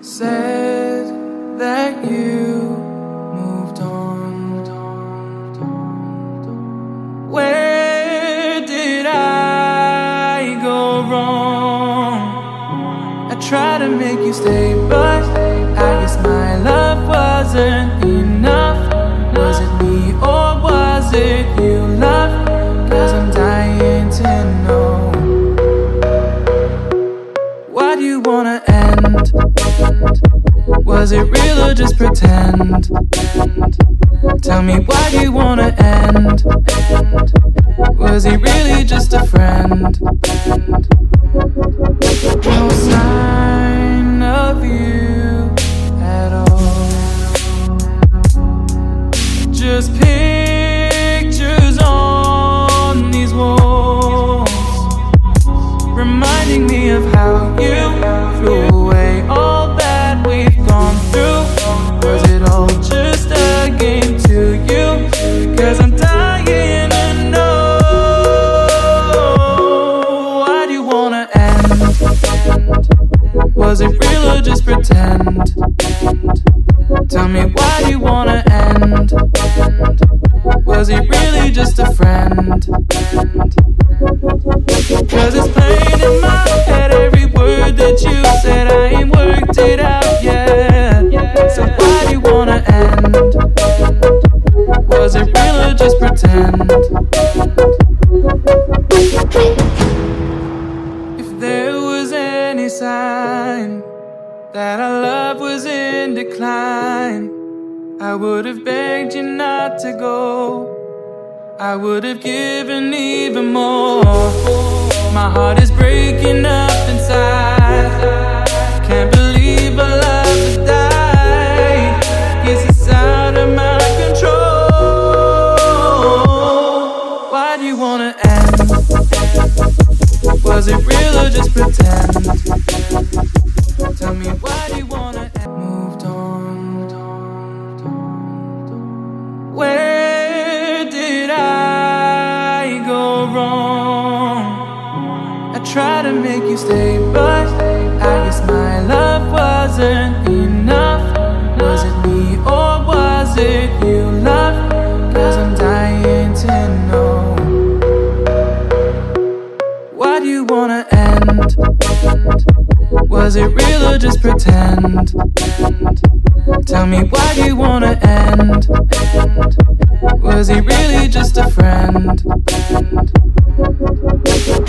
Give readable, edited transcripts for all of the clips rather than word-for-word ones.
Said that you moved on. Where did I go wrong? I tried to make you stay, but I guess my love wasn't enough. Was it me or was it you, love? 'Cause I'm dying to know. Why do you wanna end? Was it real or just pretend? Tell me, why do you wanna end? Was he really just a friend? No sign of you at all. Just pictures on these walls, reminding me of how you flew away. All that we've gone through, was it all just a game to you? 'Cause I'm dying to know. Why do you wanna end? Was it real or just pretend? Tell me, why do you wanna end? Was he really just a friend? 'Cause it's plain in my head, every word that you said, I ain't worked it out yet. So why do you wanna end? Was it real or just pretend? If there was any sign that our love was in decline, I would have begged you not to go. I would have given even more. My heart is breaking up inside. Can't believe our love has died. Guess it's out of my control. Why do you wanna end? Was it real or just pretend? Tell me, why do you wanna end? Moved on. Where did I go wrong? I tried to make you stay, but I guess my love wasn't enough. Was it me or was it you, love? 'Cause I'm dying to know. Why do you wanna end? Was it real or just pretend? Tell me, why do you wanna end? Was he really just a friend?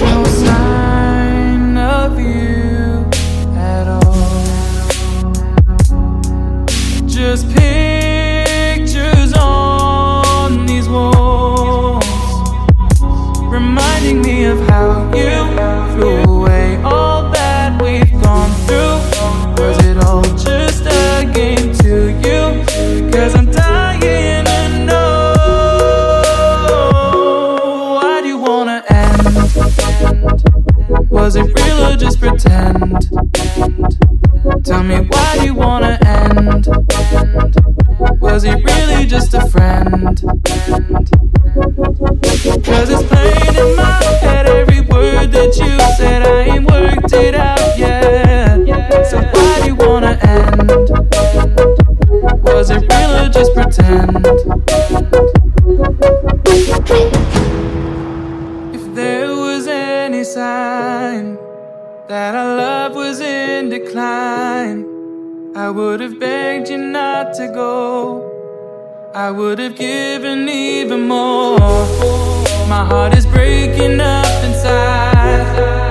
No sign of you at all. Just pictures on these walls, reminding me of how you flew away. All that we've gone through, was it all just a game to you? 'Cause I'm dying to know. Why do you wanna end? Was it real or just pretend? Tell me, why do you wanna end? Was he really just a friend? 'Cause it's plain in my head, every word that you said, I ain't worked it out yet. So why do you wanna end? Was it real or just pretend? If there was any sign that our love was in decline, I would have begged you not to go. I would have given even more. My heart is breaking up inside.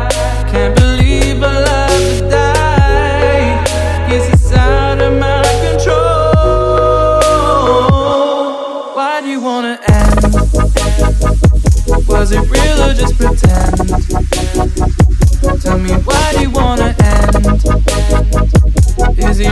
Can't believe our love has died. Guess it's out of my control. Why do you wanna end? Was it real or just pretend? Tell me, why do you wanna end? Is he